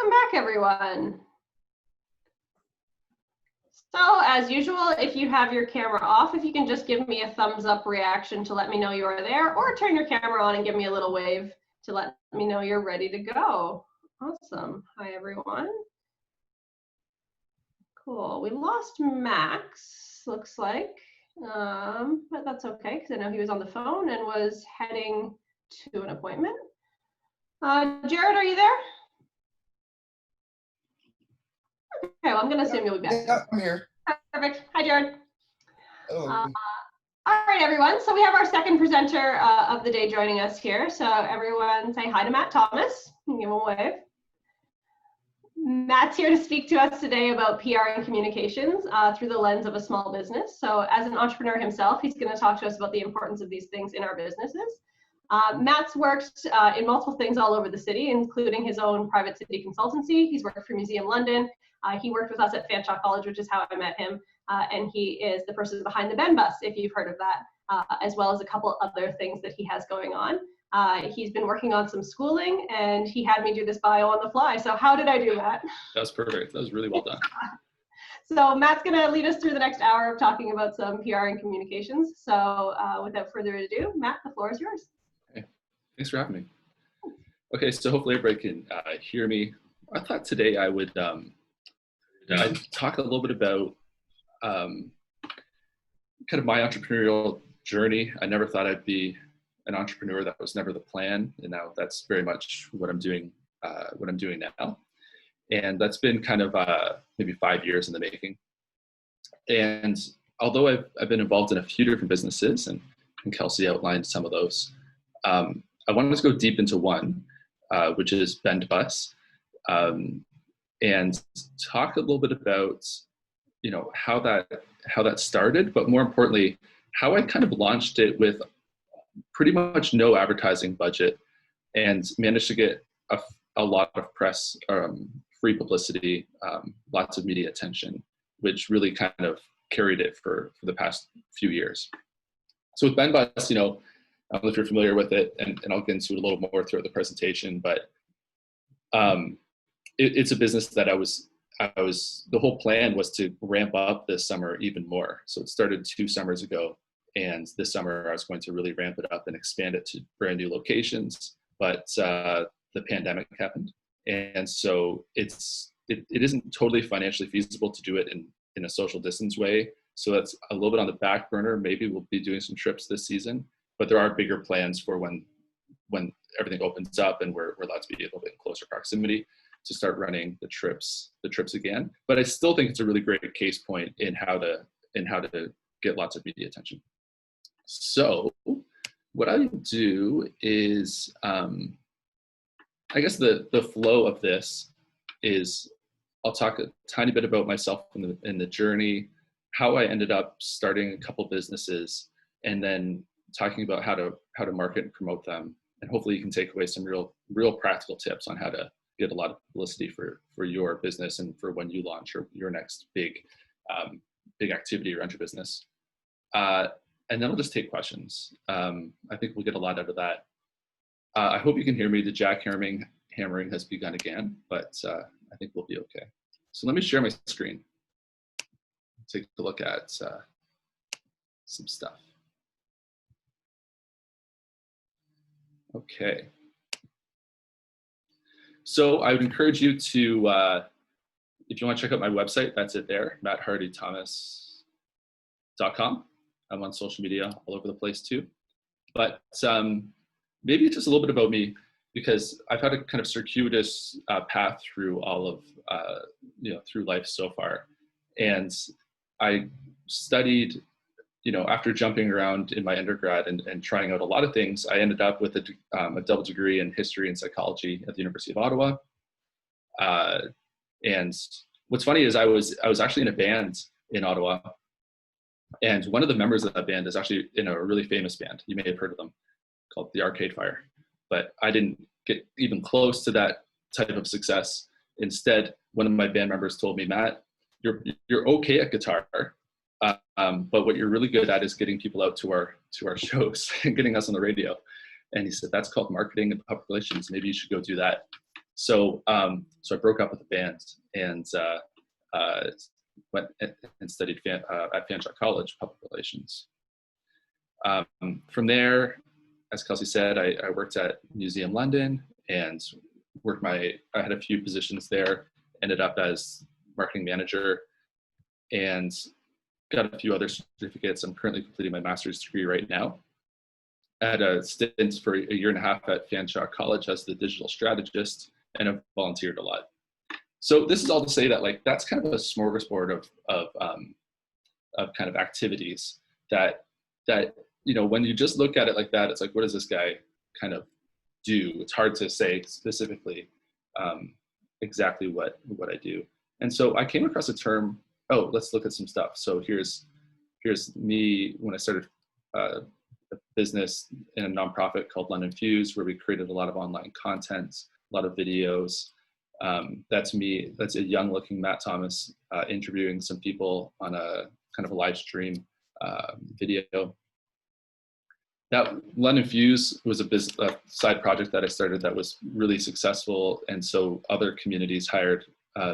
Welcome back, everyone. So as usual, if you have your camera off, if you can just give me a thumbs up reaction to let me know you are there, or turn your camera on and give me a little wave to let me know you're ready to go. Awesome. Hi, everyone. Cool. We lost Max, looks like, but that's okay because I know he was on the phone and was heading to an appointment. Jared, are you there? Okay, well, I'm going to assume you'll be back. Yeah, I'm here. Perfect. Hi, Jared. Hello. All right, everyone. So we have our second presenter of the day joining us here. So everyone say hi to Matt Thomas. Give him a wave. Matt's here to speak to us today about PR and communications through the lens of a small business. So as an entrepreneur himself, he's going to talk to us about the importance of these things in our businesses. Matt's worked in multiple things all over the city, including his own private city consultancy. He's worked for Museum London. He worked with us at Fanshawe College, which is how I met him. And he is the person behind the Ben Bus, if you've heard of that, as well as a couple other things that he has going on. He's been working on some schooling, and he had me do this bio on the fly. So how did I do that? That was perfect. That was really well done. So Matt's going to lead us through the next hour of talking about some PR and communications. So without further ado, Matt, the floor is yours. Okay. Thanks for having me. Okay, so hopefully everybody can hear me. I thought today I would I'd talk a little bit about kind of my entrepreneurial journey. I never thought I'd be an entrepreneur. That was never the plan, and now that's very much what I'm doing. Now, and that's been kind of maybe 5 years in the making. And although I've been involved in a few different businesses, and Kelsey outlined some of those, I wanted to go deep into one, which is Ben Bus, and talk a little bit about how that started, but more importantly, how I kind of launched it with pretty much no advertising budget and managed to get a lot of press, free publicity, lots of media attention, which really kind of carried it for the past few years. So with Ben Bus, I don't know if you're familiar with it, and I'll get into it a little more throughout the presentation, but it's a business that the whole plan was to ramp up this summer even more. So it started 2 summers ago. And this summer, I was going to really ramp it up and expand it to brand new locations. But the pandemic happened. And so it isn't totally financially feasible to do it in a social distance way. So that's a little bit on the back burner. Maybe we'll be doing some trips this season. But there are bigger plans for when everything opens up and we're allowed to be a little bit in closer proximity to start running the trips again. But I still think it's a really great case point in how to get lots of media attention. So what I do is, I guess the flow of this is I'll talk a tiny bit about myself in the journey, how I ended up starting a couple businesses, and then talking about how to market and promote them. And hopefully you can take away some real practical tips on how to get a lot of publicity for your business and for when you launch your next big activity around your business. And then I'll just take questions. I think we'll get a lot out of that. I hope you can hear me. The jackhammering has begun again, but I think we'll be okay. So let me share my screen. Take a look at some stuff. Okay. So I would encourage you to, if you want to check out my website, that's it there, matthardythomas.com. I'm on social media all over the place too. But maybe just a little bit about me, because I've had a kind of circuitous path through all of, through life so far. And I studied, after jumping around in my undergrad and trying out a lot of things, I ended up with a double degree in history and psychology at the University of Ottawa. And what's funny is I was actually in a band in Ottawa. And one of the members of that band is actually in a really famous band. You may have heard of them, called the Arcade Fire. But I didn't get even close to that type of success. Instead, one of my band members told me, Matt, you're okay at guitar, but what you're really good at is getting people out to our shows and getting us on the radio. And he said, that's called marketing and public relations. Maybe you should go do that. So so I broke up with the band and went and studied at Fanshawe College, public relations. From there, as Kelsey said, I worked at Museum London and I had a few positions there, ended up as marketing manager and got a few other certificates. I'm currently completing my master's degree right now. I had a stint for a year and a half at Fanshawe College as the digital strategist, and I've volunteered a lot. So this is all to say that like that's kind of a smorgasbord of kind of activities that you know, when you just look at it like that, it's like, what does this guy kind of do? It's hard to say specifically exactly what I do. And so I came across a term. Oh, let's look at some stuff. So here's me when I started a business in a nonprofit called London Fuse, where we created a lot of online content, a lot of videos. That's me. That's a young-looking Matt Thomas interviewing some people on a kind of a live stream video. That London Fuse was a side project that I started that was really successful, and so other communities hired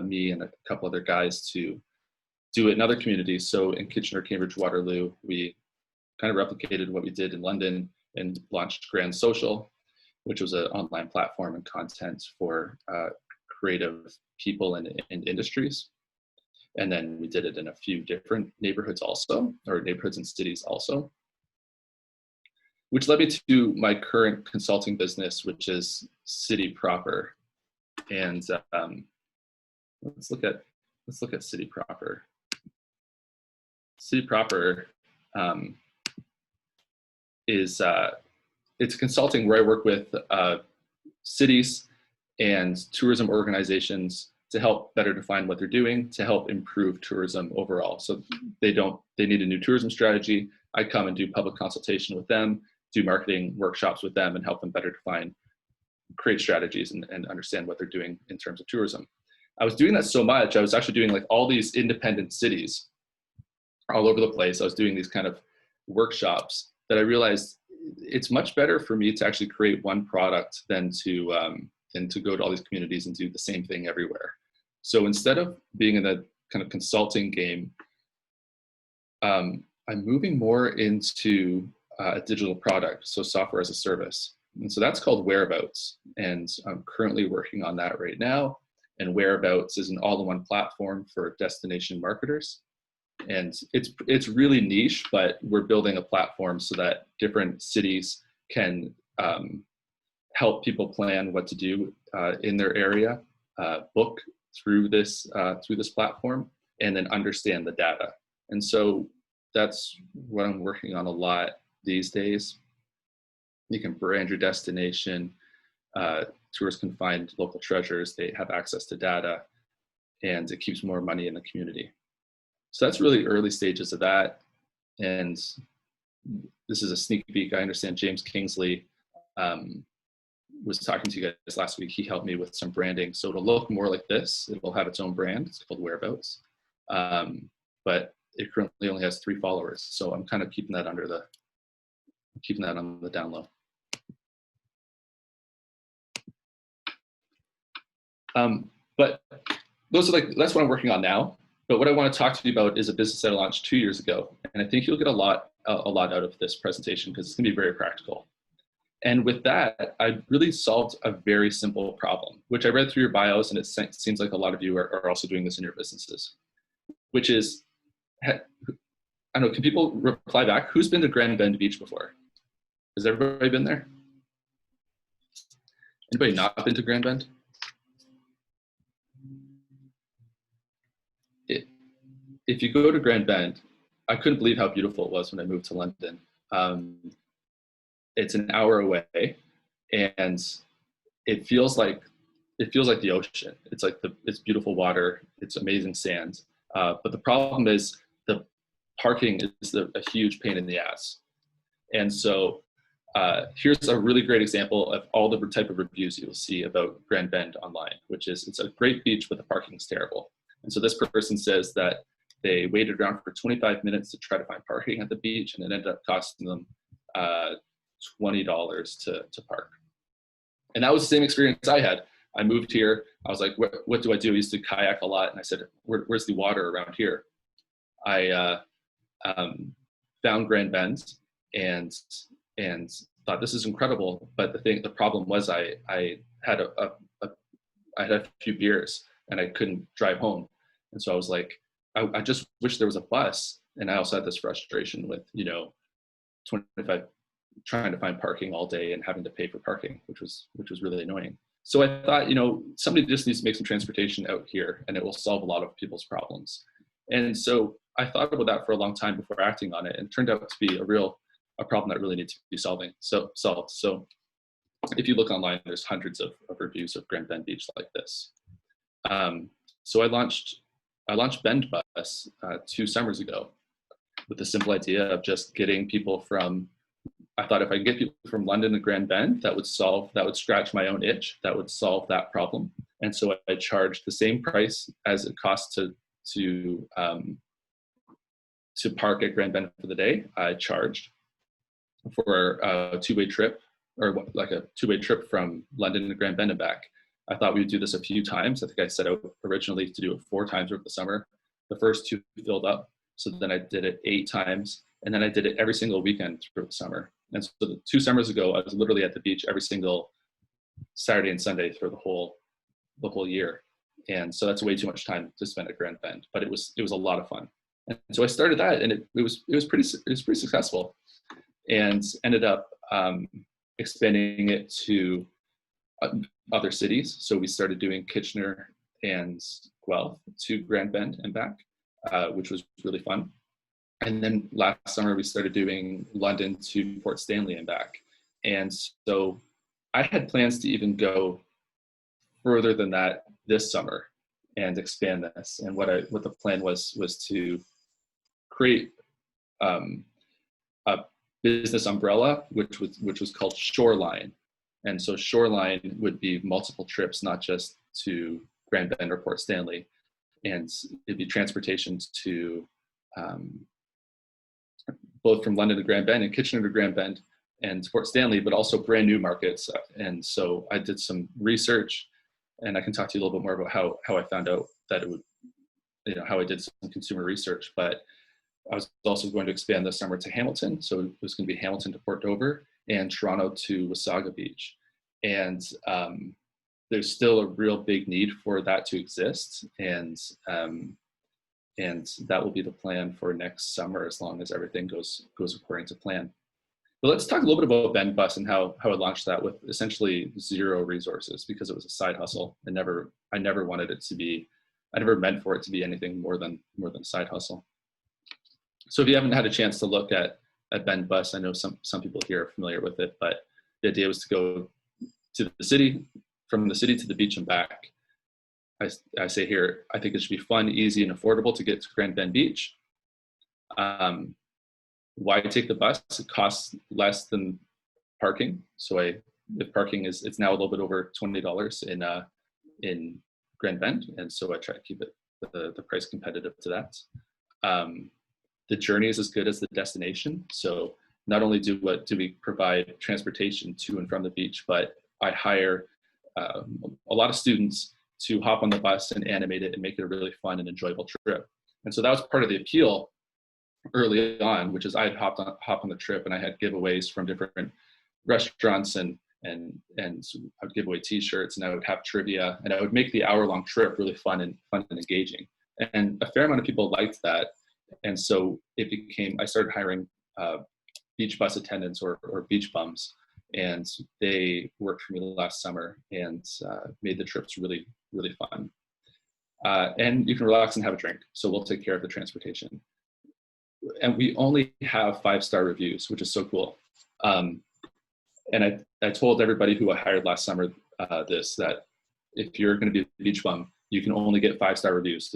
me and a couple other guys to do it in other communities. So in Kitchener, Cambridge, Waterloo, we kind of replicated what we did in London and launched Grand Social, which was an online platform and content for creative people and industries. And then we did it in a few different neighborhoods also, or neighborhoods and cities also, which led me to my current consulting business, which is City Proper. And let's look at City Proper. City Proper is it's consulting where I work with cities and tourism organizations to help better define what they're doing to help improve tourism overall. So they need a new tourism strategy. I come and do public consultation with them, do marketing workshops with them, and help them better define, create strategies and understand what they're doing in terms of tourism. I was doing that so much, I was actually doing like all these independent cities all over the place. I was doing these kind of workshops that I realized it's much better for me to actually create one product than to go to all these communities and do the same thing everywhere. So instead of being in the kind of consulting game, I'm moving more into a digital product, so software as a service. And so that's called Whereabouts. And I'm currently working on that right now. And Whereabouts is an all-in-one platform for destination marketers. And it's really niche, but we're building a platform so that different cities can help people plan what to do in their area, book through this platform, and then understand the data. And so that's what I'm working on a lot these days. You can brand your destination. Tourists can find local treasures. They have access to data, and it keeps more money in the community. So that's really early stages of that. And this is a sneak peek. I understand James Kingsley was talking to you guys last week. He helped me with some branding. So it'll look more like this. It'll have its own brand. It's called Whereabouts. But it currently only has 3 followers. So I'm kind of keeping that on the down low. But that's what I'm working on now. But what I want to talk to you about is a business that I launched 2 years ago. And I think you'll get a lot out of this presentation because it's going to be very practical. And with that, I really solved a very simple problem, which I read through your bios, and it seems like a lot of you are also doing this in your businesses, which is, I don't know, can people reply back? Who's been to Grand Bend Beach before? Has everybody been there? Anybody not been to Grand Bend? If you go to Grand Bend, I couldn't believe how beautiful it was when I moved to London. It's an hour away, and it feels like the ocean. It's beautiful water. It's amazing sand. But the problem is the parking is a huge pain in the ass. And so here's a really great example of all the type of reviews you'll see about Grand Bend online, which is it's a great beach, but the parking is terrible. And so this person says that they waited around for 25 minutes to try to find parking at the beach, and it ended up costing them $20 to park. And that was the same experience I had. I moved here. I was like, what do I do? I used to kayak a lot. And I said, where's the water around here? I found Grand Bend and thought this is incredible. But the problem was I had I had a few beers and I couldn't drive home. And so I was like, I just wish there was a bus. And I also had this frustration with, 25 trying to find parking all day and having to pay for parking, which was really annoying. So I thought, somebody just needs to make some transportation out here and it will solve a lot of people's problems. And so I thought about that for a long time before acting on it, and it turned out to be a problem that really needs to be solved. So if you look online, there's hundreds of reviews of Grand Bend Beach like this. So I launched Bend Bus 2 summers ago with the simple idea of just getting people from, I thought if I could get people from London to Grand Bend, that would scratch my own itch, that would solve that problem. And so I charged the same price as it costs to park at Grand Bend for the day. I charged for a two-way trip, or like a two-way trip from London to Grand Bend and back. I thought we would do this a few times. I think I set out originally to do it 4 times over the summer. The first 2 filled up. So then I did it 8 times. And then I did it every single weekend through the summer. And so 2 summers ago, I was literally at the beach every single Saturday and Sunday for the whole year. And so that's way too much time to spend at Grand Bend, but it was a lot of fun. And so I started that, and it was pretty successful, and ended up expanding it to other cities. So we started doing Kitchener and Guelph to Grand Bend and back, which was really fun. And then last summer we started doing London to Port Stanley and back. And so I had plans to even go further than that this summer and expand this. And what the plan was to create a business umbrella, which was called Shoreline. And so Shoreline would be multiple trips, not just to Grand Bend or Port Stanley, and it'd be transportation to both from London to Grand Bend and Kitchener to Grand Bend and Port Stanley, but also brand new markets. And so I did some research, and I can talk to you a little bit more about how I found out that it would, how I did some consumer research. But I was also going to expand this summer to Hamilton. So it was going to be Hamilton to Port Dover and Toronto to Wasaga Beach. And there's still a real big need for that to exist. And that will be the plan for next summer, as long as everything goes according to plan. But let's talk a little bit about Bend Bus and how I launched that with essentially 0 resources, because it was a side hustle. I never wanted it to be, I never meant for it to be anything more than a side hustle. So if you haven't had a chance to look at Bend Bus, I know some people here are familiar with it, but the idea was to go to the city, from the city to the beach and back. I say here, I think it should be fun, easy, and affordable to get to Grand Bend Beach. Why take the bus? It costs less than parking. So if parking it's now a little bit over $20 in Grand Bend, and so I try to keep it the price competitive to that. The journey is as good as the destination. So not only do we provide transportation to and from the beach, but I hire a lot of students to hop on the bus and animate it and make it a really fun and enjoyable trip. And so that was part of the appeal early on, which is I'd hop on the trip, and I had giveaways from different restaurants, and I would give away T-shirts, and I would have trivia, and I would make the hour-long trip really fun and engaging. And a fair amount of people liked that. And so I started hiring beach bus attendants or beach bums, and they worked for me last summer and made the trips really, really fun. And you can relax and have a drink. So we'll take care of the transportation. And we only have 5-star reviews, which is so cool. And I told everybody who I hired last summer that if you're going to be a beach bum, you can only get 5-star reviews.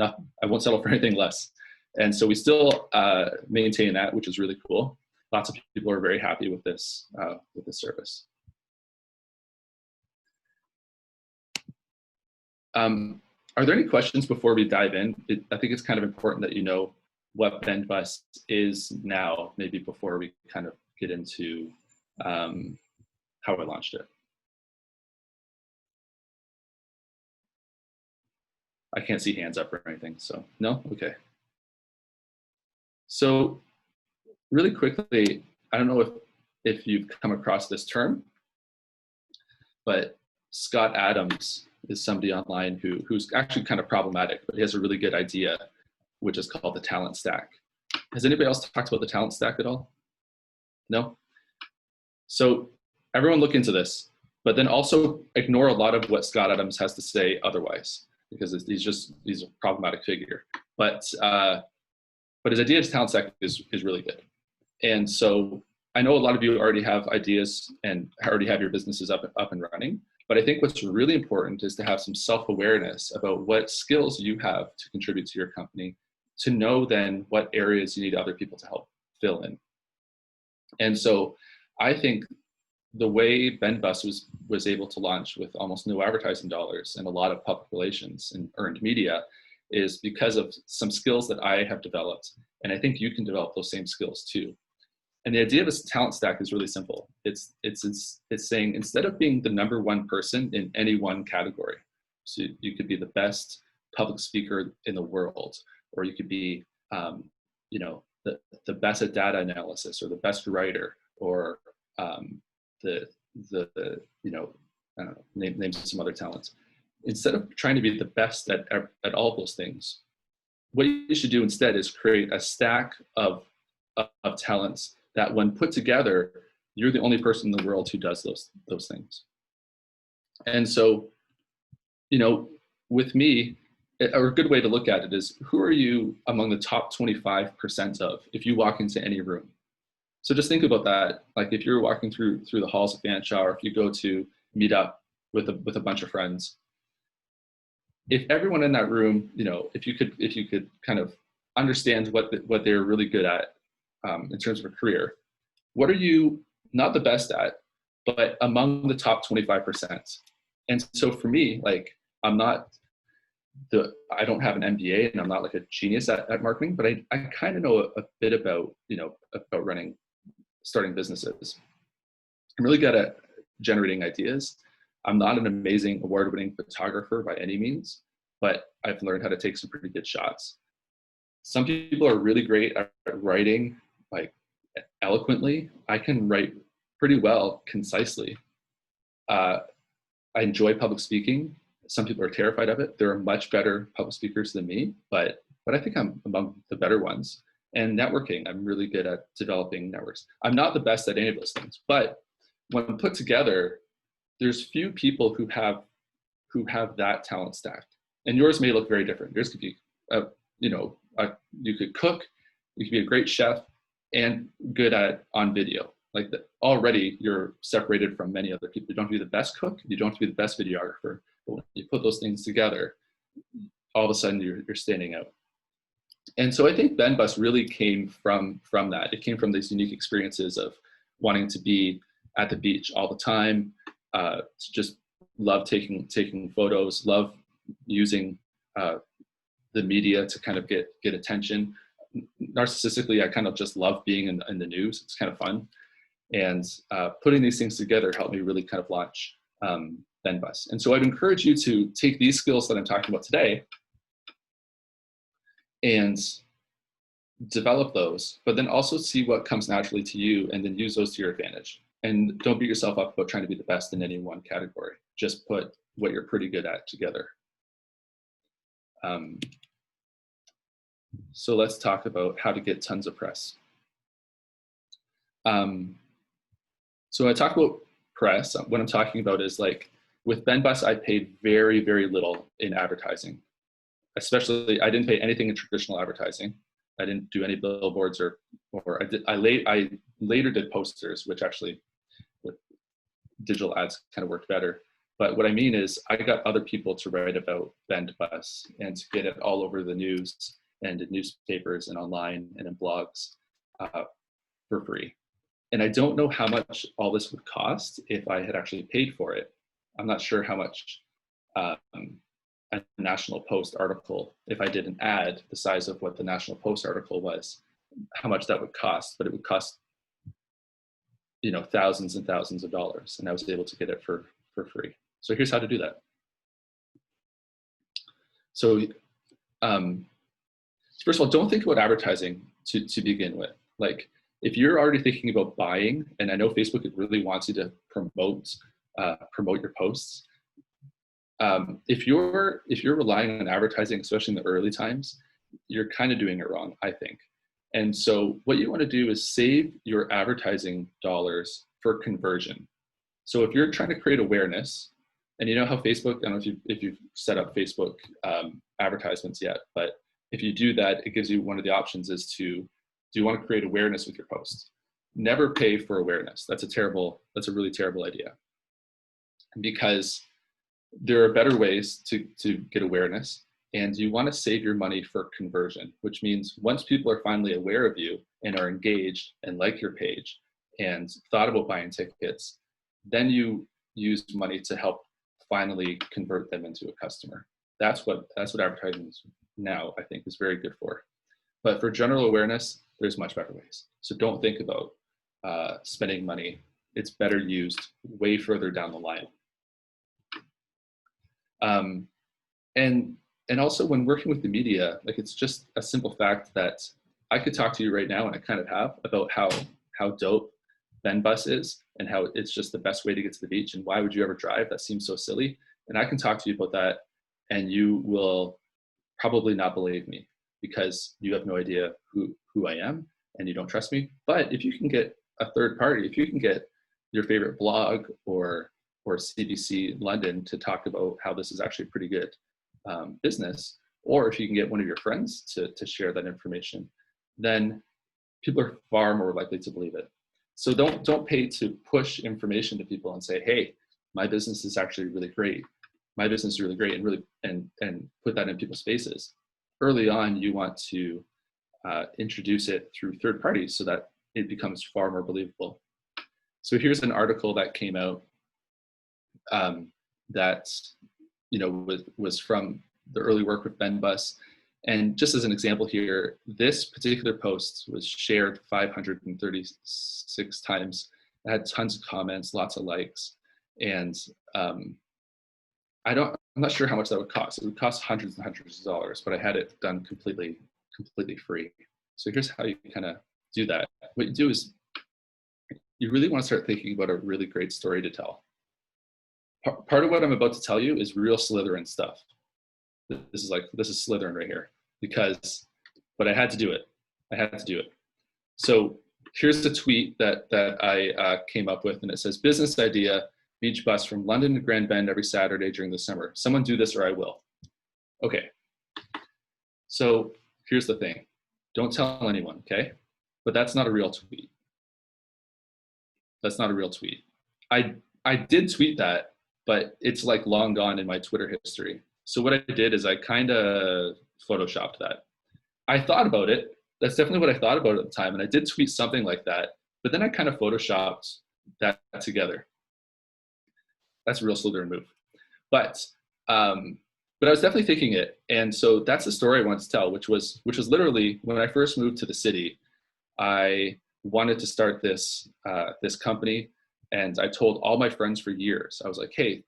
I won't settle for anything less. And so we still maintain that, which is really cool. Lots of people are very happy with this service. Are there any questions before we dive in? I think it's kind of important that you know what Bend Bus is now, maybe before we kind of get into how I launched it. I can't see hands up or anything, so no? Okay. So really quickly, I don't know if you've come across this term, but Scott Adams is somebody online who's actually kind of problematic, but he has a really good idea, which is called the talent stack. Has anybody else talked about the talent stack at all? No? So everyone look into this, but then also ignore a lot of what Scott Adams has to say otherwise, because he's a problematic figure. But his idea of talent stack is really good. And so I know a lot of you already have ideas and already have your businesses up and running, but I think what's really important is to have some self-awareness about what skills you have to contribute to your company, to know then what areas you need other people to help fill in. And so I think the way BendBus was able to launch with almost no advertising dollars and a lot of public relations and earned media is because of some skills that I have developed. And I think you can develop those same skills too. And the idea of a talent stack is really simple. It's saying, instead of being the number one person in any one category, so you could be the best public speaker in the world, or you could be, the best at data analysis, or the best writer, or I don't know, name some other talents. Instead of trying to be the best at all those things, what you should do instead is create a stack of talents that, when put together, you're the only person in the world who does those things. And so, with me, a good way to look at it is, who are you among the top 25% of if you walk into any room? So just think about that. Like, if you're walking through the halls of Fanshawe, or if you go to meet up with a bunch of friends, if everyone in that room, if you could kind of understand what they're really good at in terms of a career, what are you not the best at, but among the top 25%? And so for me, like, I don't have an MBA, and I'm not like a genius at marketing, but I kind of know a bit about starting businesses. I'm really good at generating ideas. I'm not an amazing award-winning photographer by any means, but I've learned how to take some pretty good shots. Some people are really great at writing, like, eloquently. I can write pretty well, concisely. I enjoy public speaking. Some people are terrified of it. There are much better public speakers than me, but I think I'm among the better ones. And networking, I'm really good at developing networks. I'm not the best at any of those things, but when put together, there's few people who have that talent stack. And yours may look very different. Yours could be, you could cook, you could be a great chef, and good on video. Like, already you're separated from many other people. You don't have to be the best cook, you don't have to be the best videographer, but when you put those things together, all of a sudden you're standing out. And so I think BendBus really came from that. It came from these unique experiences of wanting to be at the beach all the time, to just love taking photos, love using the media to kind of get attention. Narcissistically, I kind of just love being in the news. It's kind of fun. And putting these things together helped me really kind of launch BendBus. And so I'd encourage you to take these skills that I'm talking about today and develop those, but then also see what comes naturally to you, and then use those to your advantage. And don't beat yourself up about trying to be the best in any one category. Just put what you're pretty good at together. So let's talk about how to get tons of press. So I talk about press. What I'm talking about is, like, with BendBus, I paid very, very little in advertising. Especially, I didn't pay anything in traditional advertising. I didn't do any billboards, or I later did posters, which actually with digital ads kind of worked better. But what I mean is, I got other people to write about BendBus and to get it all over the news and in newspapers and online and in blogs for free. And I don't know how much all this would cost if I had actually paid for it. I'm not sure how much a National Post article, if I did an ad the size of what the National Post article was, how much that would cost, but it would cost, thousands and thousands of dollars, and I was able to get it for free. So here's how to do that. So first of all, don't think about advertising to begin with. Like, if you're already thinking about buying, and I know Facebook really wants you to promote your posts. If you're relying on advertising, especially in the early times, you're kind of doing it wrong, I think. And so what you want to do is save your advertising dollars for conversion. So if you're trying to create awareness, and you know how Facebook, I don't know if you've set up Facebook advertisements yet, but if you do that, it gives you one of the options is do you want to create awareness with your post? Never pay for awareness. That's a really terrible idea, because there are better ways to get awareness, and you want to save your money for conversion, which means once people are finally aware of you and are engaged and like your page and thought about buying tickets, then you use money to help finally convert them into a customer. That's what advertising is now, I think, is very good for. But for general awareness, there's much better ways. So don't think about spending money. It's better used way further down the line. And also when working with the media, like, it's just a simple fact that I could talk to you right now, and I kind of have, about how dope BenBus is and how it's just the best way to get to the beach, and why would you ever drive? That seems so silly. And I can talk to you about that, and you will probably not believe me, because you have no idea who I am and you don't trust me. But if you can get a third party, if you can get your favorite blog or CBC London to talk about how this is actually pretty good business, or if you can get one of your friends to share that information, then people are far more likely to believe it. So don't pay to push information to people and say, hey, my business is actually really great. My business is really great, and really and put that in people's faces. Early on, you want to introduce it through third parties so that it becomes far more believable. So here's an article that came out that was from the early work with BenBus. And just as an example here, this particular post was shared 536 times. It had tons of comments, lots of likes, and I'm not sure how much that would cost. It would cost hundreds and hundreds of dollars, but I had it done completely free. So here's how you kind of do that. What you do is you really want to start thinking about a really great story to tell. Part of what I'm about to tell you is real Slytherin stuff. This is Slytherin right here, but I had to do it. So here's the tweet that I came up with, and it says, business idea, beach bus from London to Grand Bend every Saturday during the summer. Someone do this or I will. Okay. So here's the thing. Don't tell anyone, okay? But that's not a real tweet. That's not a real tweet. I did tweet that, but it's like long gone in my Twitter history. So what I did is I kind of photoshopped that. I thought about it. That's definitely what I thought about at the time. And I did tweet something like that, but then I kind of photoshopped that together. That's a real Slytherin move. But I was definitely thinking it. And so that's the story I wanted to tell, which was literally when I first moved to the city, I wanted to start this company. And I told all my friends for years, I was like, hey,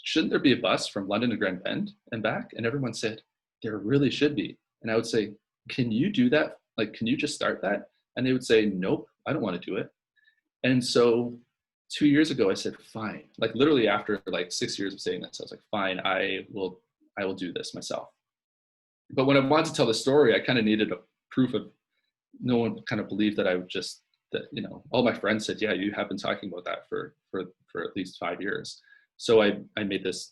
shouldn't there be a bus from London to Grand Bend and back? And everyone said, there really should be. And I would say, can you do that? Like, can you just start that? And they would say, nope, I don't want to do it. And so 2 years ago, I said, fine. Like literally after like 6 years of saying this, I was like, fine, I will do this myself. But when I wanted to tell the story, I kind of needed a proof of, no one kind of believed that I would just, that, all my friends said, yeah, you have been talking about that for at least 5 years. So I made this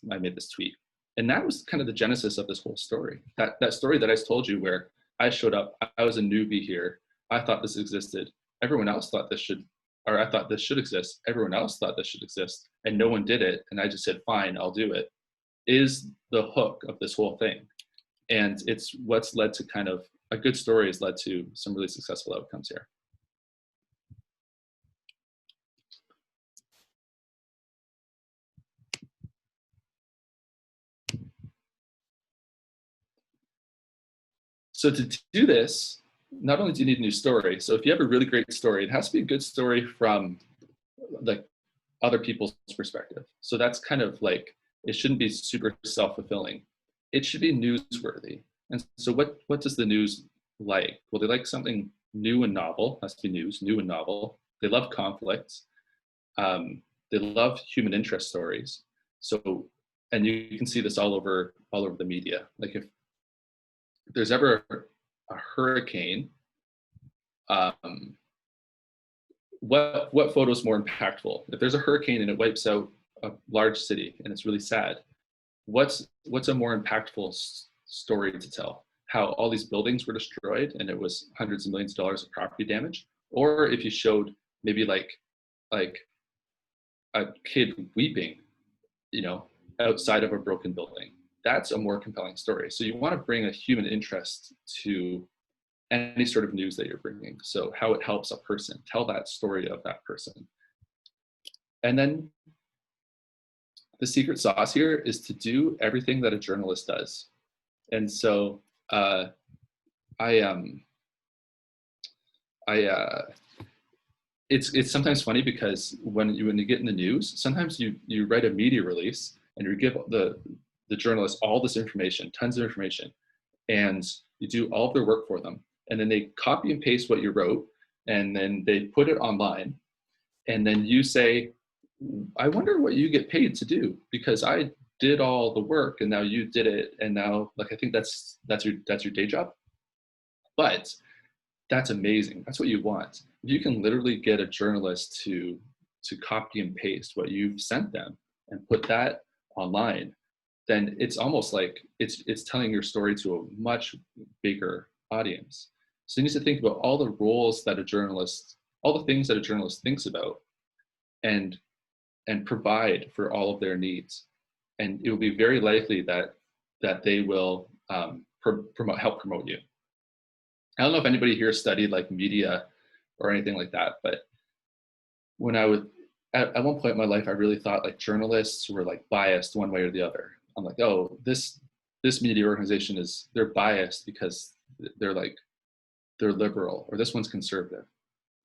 tweet. And that was kind of the genesis of this whole story. That story that I told you, where I showed up, I was a newbie here. I thought this existed. Everyone else thought this should, or I thought this should exist. Everyone else thought this should exist. And no one did it. And I just said, fine, I'll do it, is the hook of this whole thing. And it's what's led to kind of, a good story has led to some really successful outcomes here. So to do this, not only do you need a new story, so if you have a really great story, it has to be a good story from like other people's perspective. So that's kind of like, it shouldn't be super self-fulfilling. it should be newsworthy. And so what does the news like? Well, they like something new and novel. Has to be news, new and novel. They love conflict. They love human interest stories. So, and you can see this all over the media. Like if there's ever a hurricane, um, what photo is more impactful? If there's a hurricane and it wipes out a large city and it's really sad, what's a more impactful story to tell? How all these buildings were destroyed and it was hundreds of millions of dollars of property damage, or if you showed maybe like a kid weeping, you know, outside of a broken building. That's a more compelling story. So you want to bring a human interest to any sort of news that you're bringing. So how it helps a person, tell that story of that person. And then the secret sauce here is to do everything that a journalist does. And so it's sometimes funny because when you get in the news, sometimes you write a media release and you give the journalists all this information, tons of information, and you do all of their work for them. And then they copy and paste what you wrote, and then they put it online. And then you say, I wonder what you get paid to do, because I did all the work and now you did it. And now, like, I think that's your day job. But that's amazing. That's what you want. If you can literally get a journalist to copy and paste what you've sent them and put that online, then it's almost like it's telling your story to a much bigger audience. So you need to think about all the roles that a journalist, all the things that a journalist thinks about, and provide for all of their needs. And it will be very likely that they will help promote you. I don't know if anybody here studied like media or anything like that, but when I would, at one point in my life, I really thought like journalists were like biased one way or the other. I'm like, oh, this media organization they're biased because they're liberal, or this one's conservative.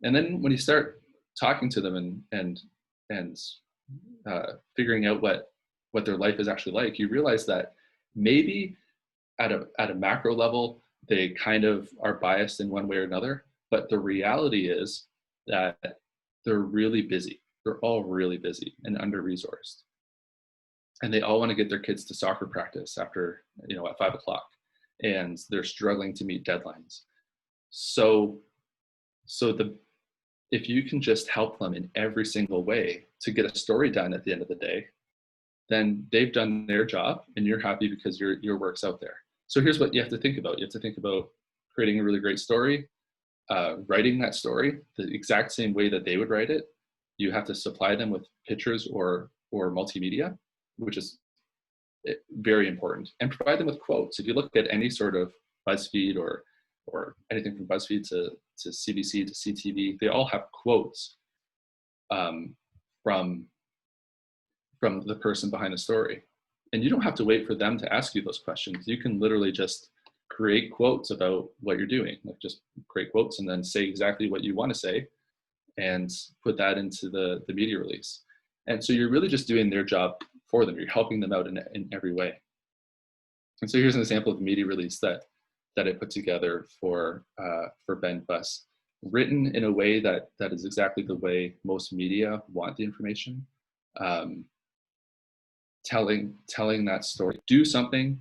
And then when you start talking to them and figuring out what their life is actually like, you realize that maybe at a macro level, they kind of are biased in one way or another. But the reality is that they're really busy. They're all really busy and under-resourced. And they all want to get their kids to soccer practice after, at 5 o'clock. And they're struggling to meet deadlines. So if you can just help them in every single way to get a story done at the end of the day, then they've done their job and you're happy because your work's out there. So here's what you have to think about. You have to think about creating a really great story, writing that story the exact same way that they would write it. You have to supply them with pictures or multimedia, which is very important, and provide them with quotes. If you look at any sort of BuzzFeed or anything from BuzzFeed to CBC to CTV, they all have quotes from the person behind the story. And you don't have to wait for them to ask you those questions. You can literally just create quotes about what you're doing. Like just create quotes and then say exactly what you want to say and put that into the media release. And so you're really just doing their job for them. You're helping them out in every way. And so here's an example of the media release that I put together for Bend Bus, written in a way that is exactly the way most media want the information. Telling that story. Do something,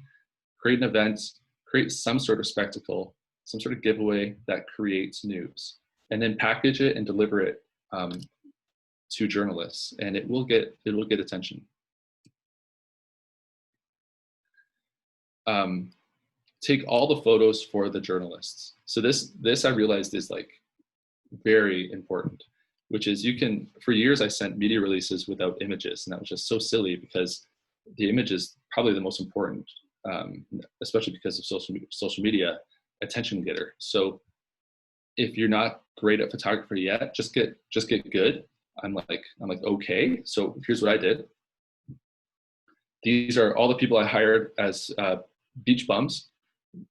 create an event, create some sort of spectacle, some sort of giveaway that creates news, and then package it and deliver it to journalists, and it will get attention. Take all the photos for the journalists. So this I realized is like very important, which is for years I sent media releases without images, and that was just so silly because the image is probably the most important, especially because of social media attention getter. So if you're not great at photography yet, just get good. I'm like, okay, so here's what I did. These are all the people I hired as beach bums.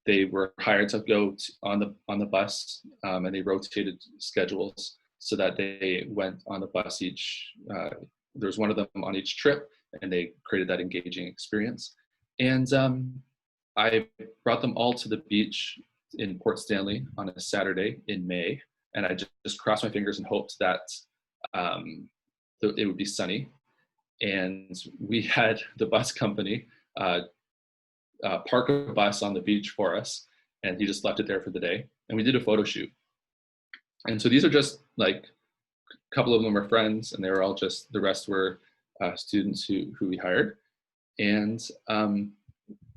They were hired to go on the bus, and they rotated schedules so that they went on the bus each. There was one of them on each trip, and they created that engaging experience. And I brought them all to the beach in Port Stanley on a Saturday in May, and I just crossed my fingers and hoped that it would be sunny. And we had the bus company park a bus on the beach for us, and he just left it there for the day. And we did a photo shoot. And so these are just like a couple of them are friends, and they were all just, the rest were students who we hired. And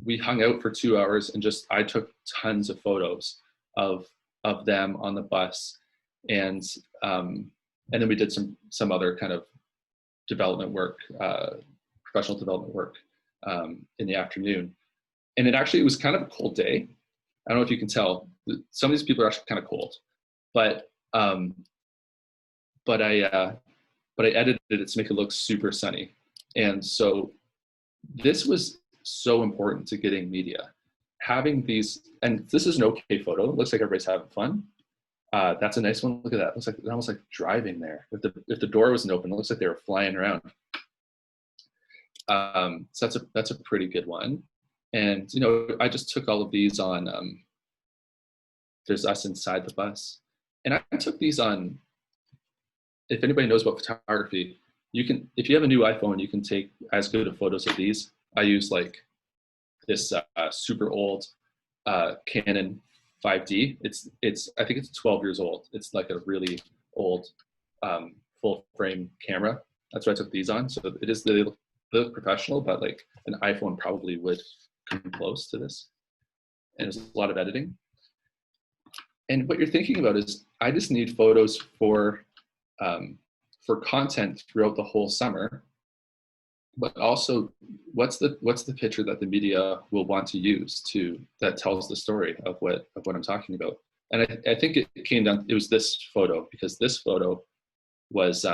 we hung out for 2 hours, and I took tons of photos of them on the bus. And then we did some other kind of development work, professional development work in the afternoon. And it was kind of a cold day. I don't know if you can tell. Some of these people are actually kind of cold, but I edited it to make it look super sunny. And so this was so important to getting media. Having these, and this is an okay photo. It looks like everybody's having fun. That's a nice one. Look at that. It looks like they're almost like driving there. If the door wasn't open, it looks like they were flying around. So that's a pretty good one. And I just took all of these on. There's us inside the bus, and I took these on. If anybody knows about photography, if you have a new iPhone, you can take as good of photos of these. I use like this super old Canon 5D. I think it's 12 years old. It's like a really old full frame camera. That's what I took these on. So it is they look professional, but like an iPhone probably would come close to this. And there's a lot of editing. And what you're thinking about is, I just need photos for content throughout the whole summer. But also, what's the picture that the media will want to use that tells the story of what I'm talking about? And I think it came down. It was this photo, because this photo was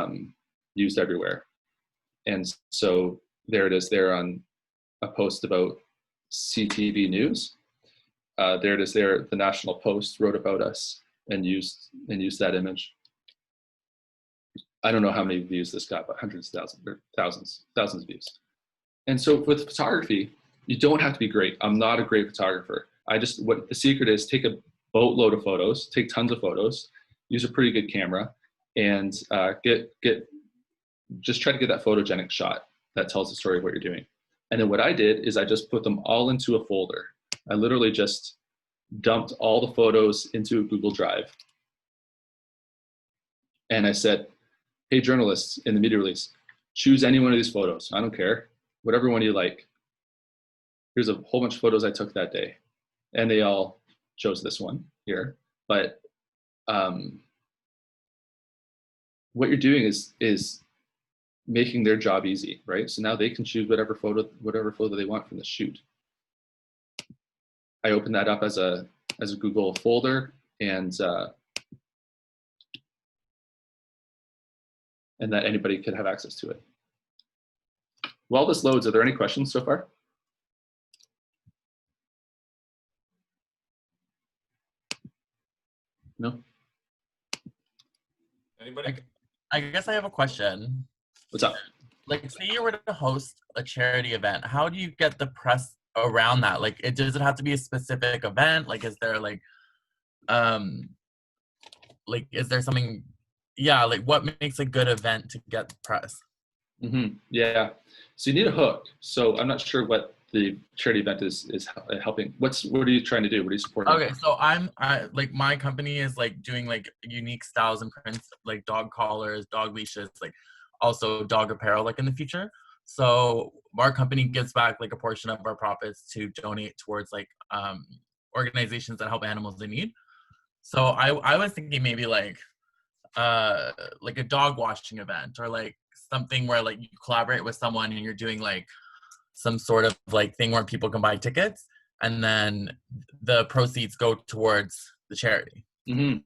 used everywhere. And so there it is there on a post about CTV News. There it is there. The National Post wrote about us and used that image. I don't know how many views this got, but hundreds of thousands or thousands of views. And so with photography, you don't have to be great. I'm not a great photographer. What the secret is, take a boatload of photos, take tons of photos, use a pretty good camera, and just try to get that photogenic shot that tells the story of what you're doing. And then what I did is I just put them all into a folder. I literally just dumped all the photos into a Google Drive. And I said, hey, journalists, in the media release, choose any one of these photos. I don't care. Whatever one you like. Here's a whole bunch of photos I took that day. And they all chose this one here. But what you're doing is making their job easy, right? So now they can choose whatever photo they want from the shoot. I opened that up as a Google folder, and that anybody could have access to it. While this loads, are there any questions so far? No? Anybody? I guess I have a question. What's up? Like, say you were to host a charity event, how do you get the press around that? Like, does it have to be a specific event? Like, is there is there something, like what makes a good event to get the press? Mm-hmm. Yeah, so you need a hook. So I'm not sure what the charity event is helping. What are you trying to do? What are you supporting? Okay, so I like, my company is like doing like unique styles and prints, like dog collars, dog leashes, like also dog apparel, like in the future. So our company gives back like a portion of our profits to donate towards like organizations that help animals in need. So I was thinking maybe like a dog washing event, or like something where like you collaborate with someone and you're doing like some sort of like thing where people can buy tickets, and then the proceeds go towards the charity. Mm-hmm.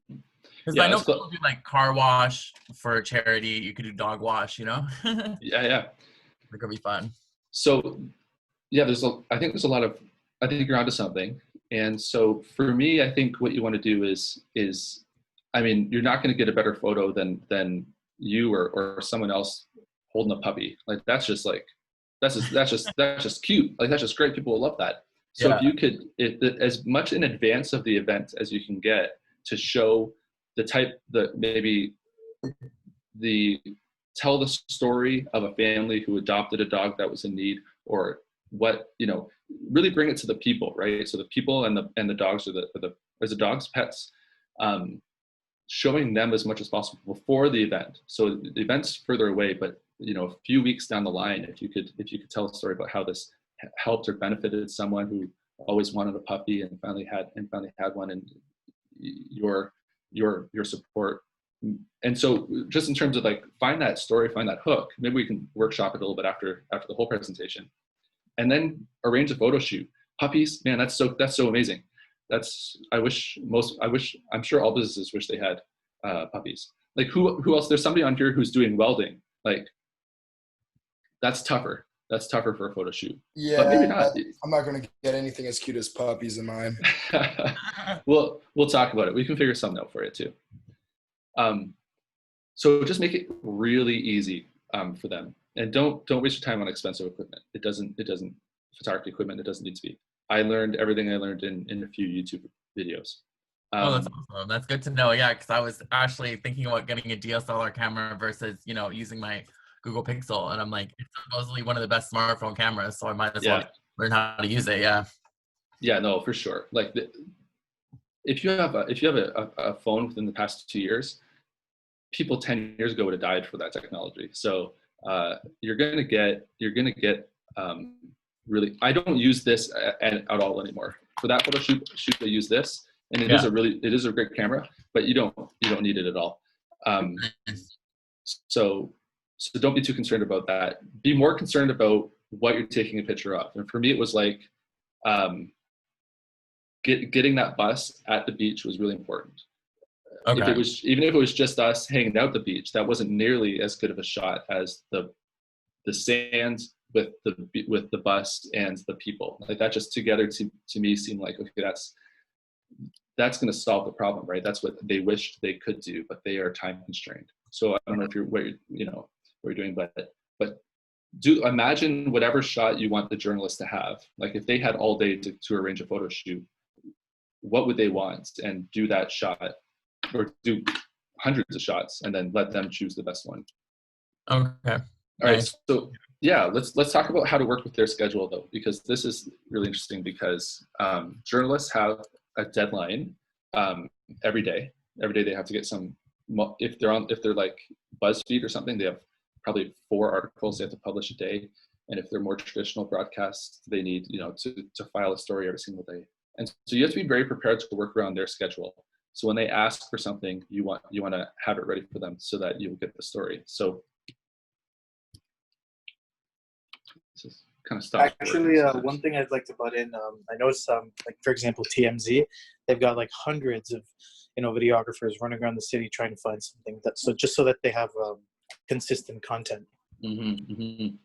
Because I know people do like car wash for charity. You could do dog wash, Yeah. It could be fun. So yeah, I think you're onto something. And so for me, I think what you want to do is I mean, you're not going to get a better photo than you or someone else holding a puppy. Like that's just cute. Like that's just great. People will love that. So Yeah. if you could, as much in advance of the event as you can get to show maybe tell the story of a family who adopted a dog that was in need, or what, really bring it to the people, right? So the people and the dogs as the dogs pets, showing them as much as possible before the event. So the event's further away, but a few weeks down the line, if you could tell a story about how this helped or benefited someone who always wanted a puppy and finally had one, and your support. And so just in terms of like, find that story, find that hook, maybe we can workshop it a little bit after the whole presentation, and then arrange a photo shoot. Puppies, man, that's so amazing. I'm sure all businesses wish they had puppies. Like who else? There's somebody on here who's doing welding. Like that's tougher for a photo shoot. Yeah, but maybe not. I'm not going to get anything as cute as puppies in mine. We'll talk about it. We can figure something out for you too. So just make it really easy for them, and don't waste your time on expensive equipment. It doesn't photography equipment. It doesn't need to be. I learned everything I learned in a few YouTube videos. Oh, that's awesome. That's good to know. Yeah, because I was actually thinking about getting a DSLR camera versus, using my Google Pixel, and I'm like, it's supposedly one of the best smartphone cameras, so I might as well learn how to use it. Yeah. Yeah, no, for sure. Like, if you have a phone within the past 2 years, people 10 years ago would have died for that technology. So you're gonna get really. I don't use this at all anymore. For that photo shoot, I use this, and it is a great camera, but you don't need it at all. So don't be too concerned about that. Be more concerned about what you're taking a picture of. And for me, it was like getting that bus at the beach was really important. Okay. Even if it was just us hanging out at the beach, that wasn't nearly as good of a shot as the sand with the bus and the people. Like that just together to me seemed like, okay, that's going to solve the problem, right? That's what they wished they could do, but they are time constrained. So I don't know what you're doing, but do imagine whatever shot you want the journalist to have. Like if they had all day to arrange a photo shoot, what would they want? And do that shot, or do hundreds of shots, and then let them choose the best one. Okay. All right. So yeah, let's talk about how to work with their schedule though, because this is really interesting because journalists have a deadline every day. Every day they have to get some. If they're like BuzzFeed or something, they have probably 4 articles they have to publish a day. And if they're more traditional broadcasts, they need to file a story every single day. And so you have to be very prepared to work around their schedule. So when they ask for something, you want to have it ready for them so that you will get the story. So this is kind of stuff. Actually, one thing I'd like to butt in, I noticed, like for example, TMZ, they've got like hundreds of videographers running around the city trying to find something just so that they have consistent content. Mm-hmm, mm-hmm.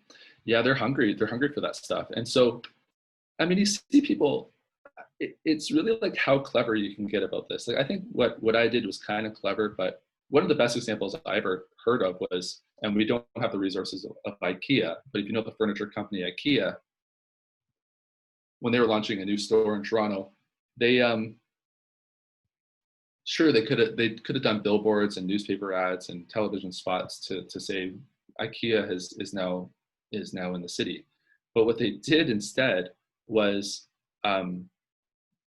Yeah, they're hungry. They're hungry for that stuff. And so, I mean, you see people. It's really like how clever you can get about this. Like I think what I did was kind of clever, but one of the best examples I ever heard of was, and we don't have the resources of IKEA, but if you know the furniture company IKEA, when they were launching a new store in Toronto, they they could have done billboards and newspaper ads and television spots to say IKEA is now in the city. But what they did instead was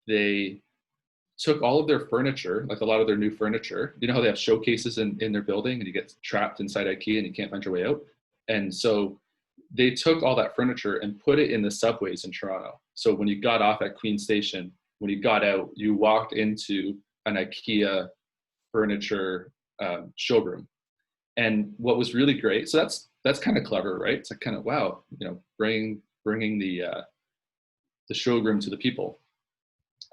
they took all of their furniture, like a lot of their new furniture. You know how they have showcases in their building and you get trapped inside IKEA and you can't find your way out? And so they took all that furniture and put it in the subways in Toronto. So when you got off at Queen Station, when you got out, you walked into an IKEA furniture showroom. And what was really great, so that's kind of clever, right? It's like kind of, wow, bringing the showroom to the people.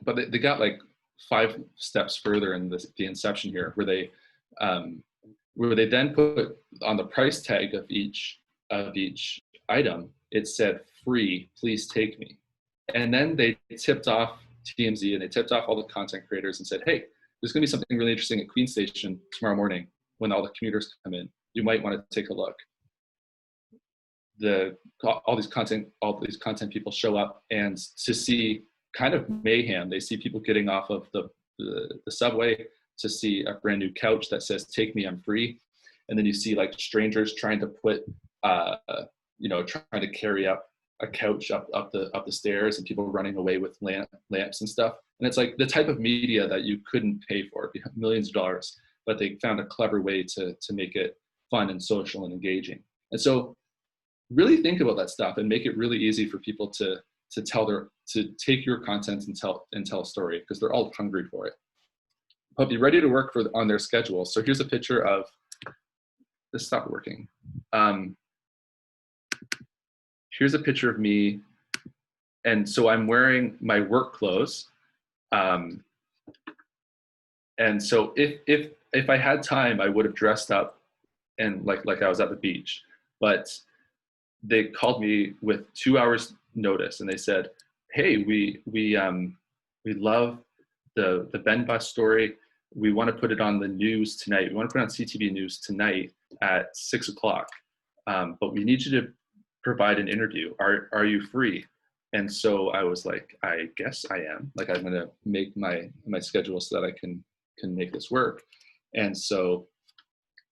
But they got like 5 steps further in the inception here, where they then put on the price tag of each item, it said free, please take me. And then they tipped off TMZ and they tipped off all the content creators and said, hey, there's going to be something really interesting at Queen Station tomorrow morning when all the commuters come in. You might want to take a look. all these content people show up, and to see kind of mayhem. They see people getting off of the subway to see a brand new couch that says "Take me, I'm free," and then you see like strangers trying to put, trying to carry up a couch up the stairs, and people running away with lamps and stuff. And it's like the type of media that you couldn't pay for, millions of dollars, but they found a clever way to make it fun and social and engaging. And so really think about that stuff and make it really easy for people to take your content and tell a story, because they're all hungry for it. But be ready to work on their schedule. So here's a picture of this. Stopped working. Here's a picture of me, and so I'm wearing my work clothes. And so if I had time, I would have dressed up and like I was at the beach. But they called me with 2 hours notice, and they said, "Hey, we love the Ben Bus story. We want to put it on the news tonight. We want to put it on CTV News tonight at 6 o'clock. But we need you to provide an interview. Are you free?" And so I was like, I guess I am. Like, I'm gonna make my schedule so that I can make this work. And so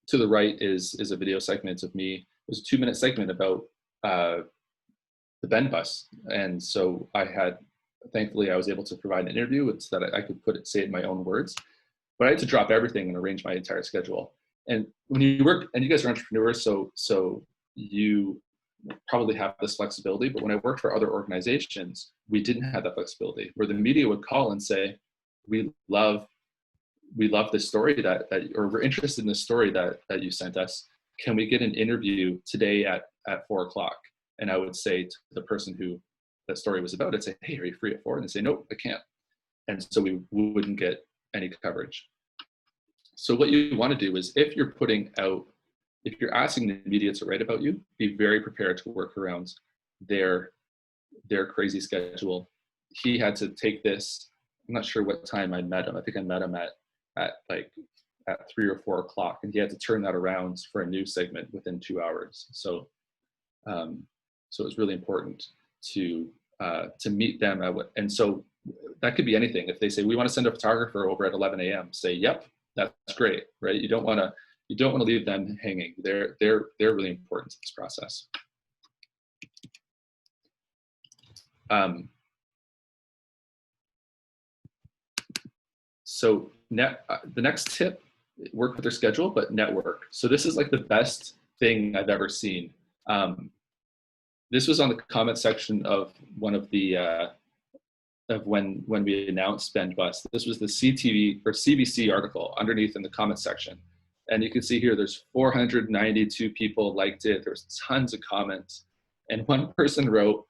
to the right is a video segment of me. It was a 2-minute segment about the Ben Bus. And so thankfully I was able to provide an interview so that I could say it in my own words. But I had to drop everything and arrange my entire schedule. And when you work, and you guys are entrepreneurs, so you probably have this flexibility. But when I worked for other organizations, we didn't have that flexibility, where the media would call and say, we love this story or we're interested in this story that you sent us. Can we get an interview today at 4 o'clock? And I would say to the person who that story was about, I'd say, "Hey, are you free at 4?" And they'd say, "Nope, I can't." And so we wouldn't get any coverage. So what you want to do is, if you're asking the media to write about you, be very prepared to work around their crazy schedule. He had to take this. I'm not sure what time I met him. I think I met him at 3 or 4 o'clock, and he had to turn that around for a news segment within 2 hours. So it was really important to meet them and so that could be anything. If they say, "We want to send a photographer over at 11 a.m., say, "Yep, that's great," right? You don't want to leave them hanging. They're really important to this process. So the next tip, work with their schedule, but network. So this is like the best thing I've ever seen. This was on the comment section of one of the of when we announced Ben Bus. This was the CTV or CBC article underneath in the comment section. And you can see here, there's 492 people liked it. There's tons of comments. And one person wrote,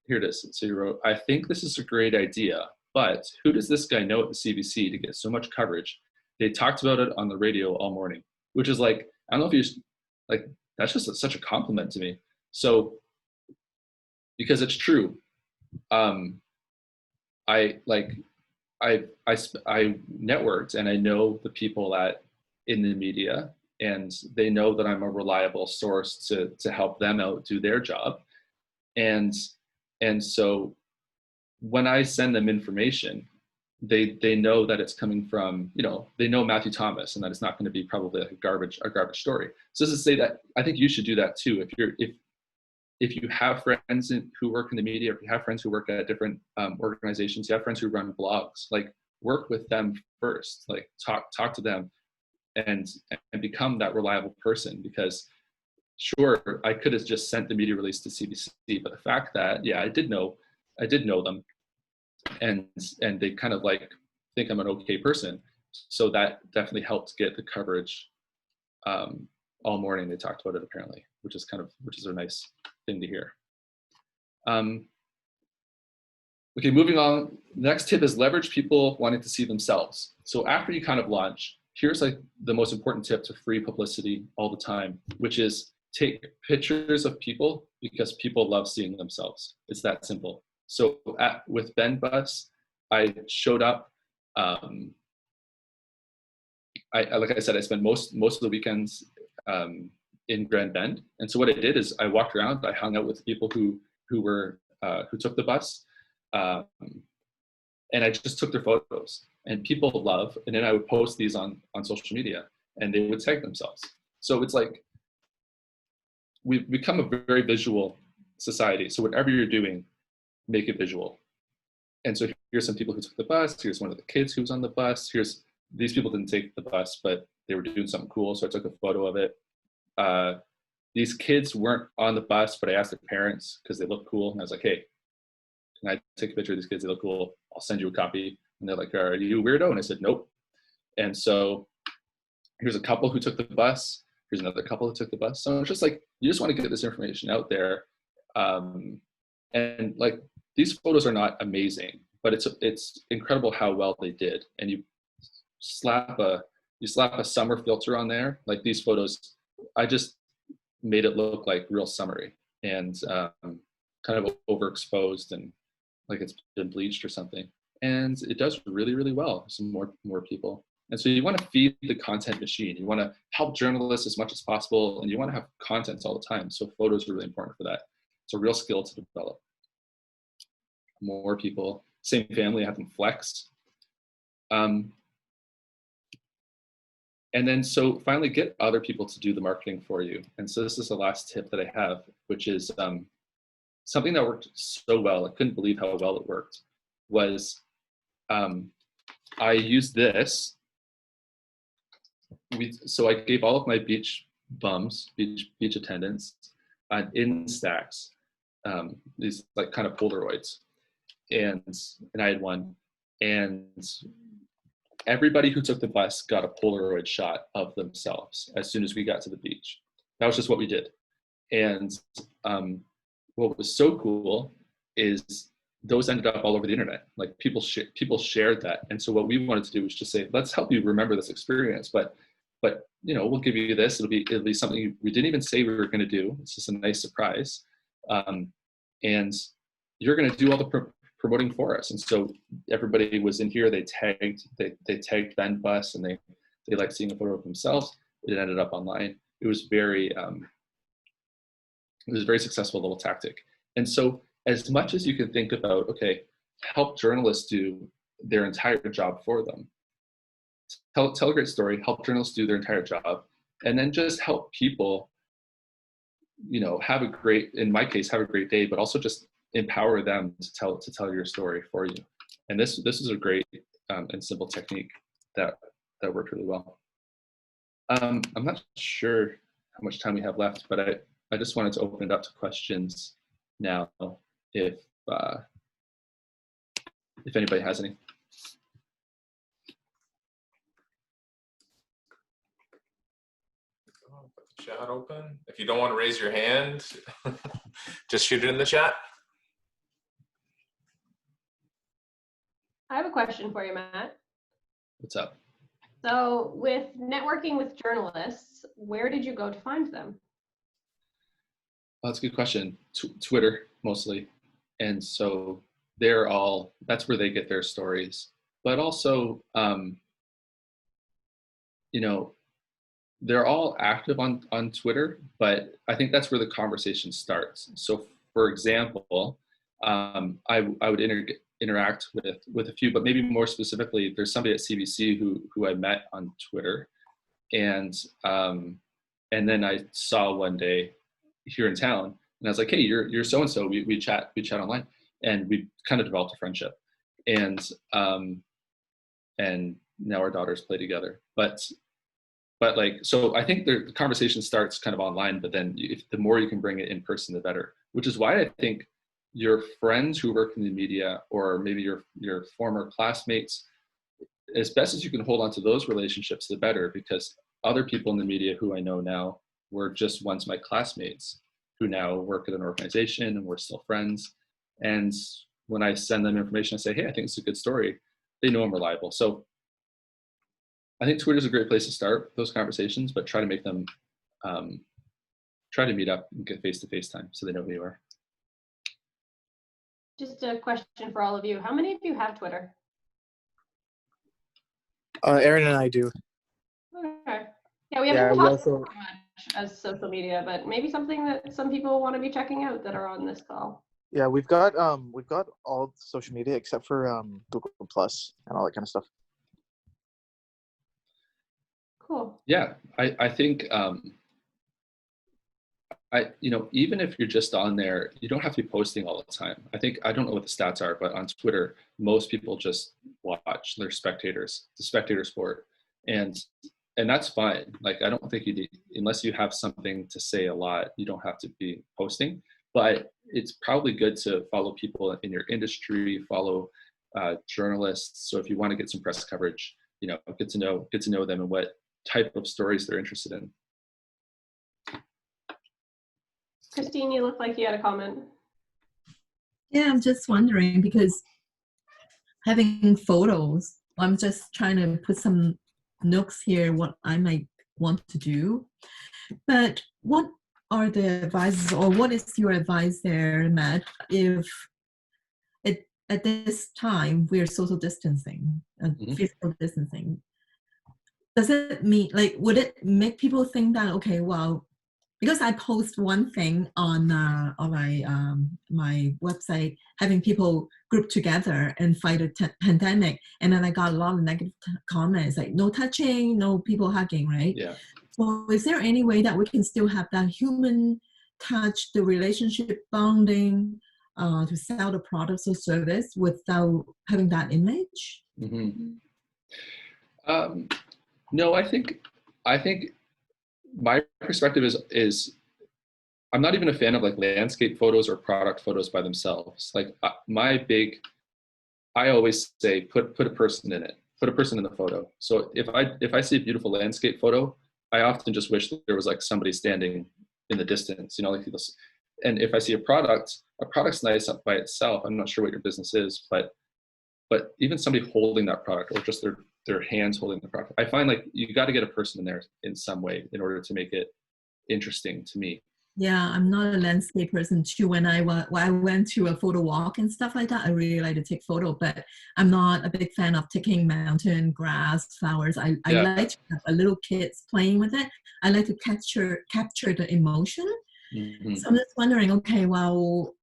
here it is. So he wrote, "I think this is a great idea, but who does this guy know at the CBC to get so much coverage? They talked about it on the radio all morning," which is like, I don't know if you like, that's just such a compliment to me. So, because it's true. I networked, and I know the people in the media, and they know that I'm a reliable source to help them out do their job. And so when I send them information, they know that it's coming from, they know Matthew Thomas, and that it's not going to be probably like a garbage story. So this is to say that I think you should do that too. If you have friends who work in the media, if you have friends who work at different organizations, you have friends who run blogs, like, work with them first, like talk to them and become that reliable person. Because sure, I could have just sent the media release to CBC, but the fact that, I did know them, and they kind of like think I'm an okay person. So that definitely helped get the coverage all morning. They talked about it apparently, which is a nice thing to hear. Okay, moving on. Next tip is leverage people wanting to see themselves. So after you kind of launch, here's like the most important tip to free publicity all the time, which is take pictures of people because people love seeing themselves. It's that simple. So with Ben Bus, I showed up. Like I said, I spent most of the weekends in Grand Bend. And so what I did is I walked around, I hung out with people who took the bus, and I just took their photos. And people love, and then I would post these on social media, and they would tag themselves. So it's like we've become a very visual society. So whatever you're doing, make it visual. And so here's some people who took the bus. Here's one of the kids who was on the bus. Here's these people didn't take the bus, but they were doing something cool. So I took a photo of it. These kids weren't on the bus, but I asked their parents because they look cool. And I was like, hey, can I take a picture of these kids? They look cool. I'll send you a copy. And they're like, are you a weirdo? And I said, nope. And so here's a couple who took the bus. Here's another couple who took the bus. So it's just like, you just want to get this information out there. And like, these photos are not amazing, but it's incredible how well they did. And you slap a summer filter on there. Like these photos, I just made it look like real summery and kind of overexposed and like it's been bleached or something. And it does really, really well. Some more people. And so you want to feed the content machine. You want to help journalists as much as possible, and you want to have content all the time. So photos are really important for that. It's a real skill to develop. More people, same family, have them flex. And then so finally get other people to do the marketing for you. And so this is the last tip that I have, which is something that worked so well. I couldn't believe how well it worked. Was I used this. So I gave all of my beach bums, beach attendants, in stacks, these like kind of Polaroids, and I had one, and everybody who took the bus got a Polaroid shot of themselves as soon as we got to the beach. That was just what we did. And what was so cool is those ended up all over the internet. Like people shared that. And so what we wanted to do was just say, let's help you remember this experience, but you know, we'll give you this. It'll be something we didn't even say we were going to do. It's just a nice surprise. And you're going to do all the promoting for us. And so everybody was in here. They tagged Bend Bus, and they liked seeing a photo of themselves. It ended up online. It was very successful little tactic. And so as much as you can think about, okay, help journalists do their entire job for them. Tell a great story, help journalists do their entire job, and then just help people, you know, in my case, have a great day, but also just empower them to tell your story for you. And this is a great and simple technique that worked really well. I'm not sure how much time we have left, but I just wanted to open it up to questions now, if anybody has any. Chat open. If you don't want to raise your hand, just shoot it in the chat. I have a question for you, Matt. What's up? So with networking with journalists, where did you go to find them? Well, that's a good question. Twitter mostly. And so that's where they get their stories. But also, you know, they're all active on Twitter, but I think that's where the conversation starts. So for example, I would interact with a few, but maybe more specifically, there's somebody at CBC who I met on Twitter. And then I saw one day here in town, and I was like, hey, you're so-and-so, we chat online, and we kind of developed a friendship. And now our daughters play together. But like, so I think the conversation starts kind of online, but then the more you can bring it in person, the better, which is why I think your friends who work in the media, or maybe your former classmates, as best as you can hold on to those relationships, the better, because other people in the media who I know now were just once my classmates who now work at an organization, and we're still friends. And when I send them information, I say, hey, I think it's a good story, they know I'm reliable. So I think Twitter is a great place to start those conversations, but try to make them, try to meet up and get face-to-face time so they know who you are. Just a question for all of you. How many of you have Twitter? Aaron and I do. Okay. Yeah, we haven't talked so much. as social media, but maybe something that some people want to be checking out that are on this call. Yeah, we've got all social media except for Google Plus and all that kind of stuff. Cool. Yeah, I think even if you're just on there, you don't have to be posting all the time. I don't know what the stats are, but on Twitter, most people just watch. They're spectators. It's a spectator sport, and that's fine. Like, I don't think unless you have something to say a lot, you don't have to be posting. But it's probably good to follow people in your industry, follow journalists. So if you want to get some press coverage, get to know them and what type of stories they're interested in. Christine, you look like you had a comment. Yeah, I'm just wondering, because having photos, I'm just trying to put some notes here what I might want to do. But what are the advices, or what is your advice there, Matt, if at this time we're social distancing, physical distancing? Does it mean, like, would it make people think that, okay, well, because I post one thing on my website, having people group together and fight a pandemic, and then I got a lot of negative comments, like no touching, no people hugging, right? Yeah. So is there any way that we can still have that human touch, the relationship bonding, to sell the products or service without having that image? Mm-hmm. No, I think my perspective is I'm not even a fan of like landscape photos or product photos by themselves. Like I always say put a person in it, put a person in the photo. So if I see a beautiful landscape photo, I often just wish that there was like somebody standing in the distance, like this. And if I see a product's nice up by itself. I'm not sure what your business is, but even somebody holding that product, or just their hands holding the product, I find like you got to get a person in there in some way in order to make it interesting to me. Yeah, I'm not a landscape person too. When I went to a photo walk and stuff like that, I really like to take photo, but I'm not a big fan of taking mountain, grass, flowers. I like to have a little kids playing with it. I like to capture the emotion. Mm-hmm. So I'm just wondering, okay, well,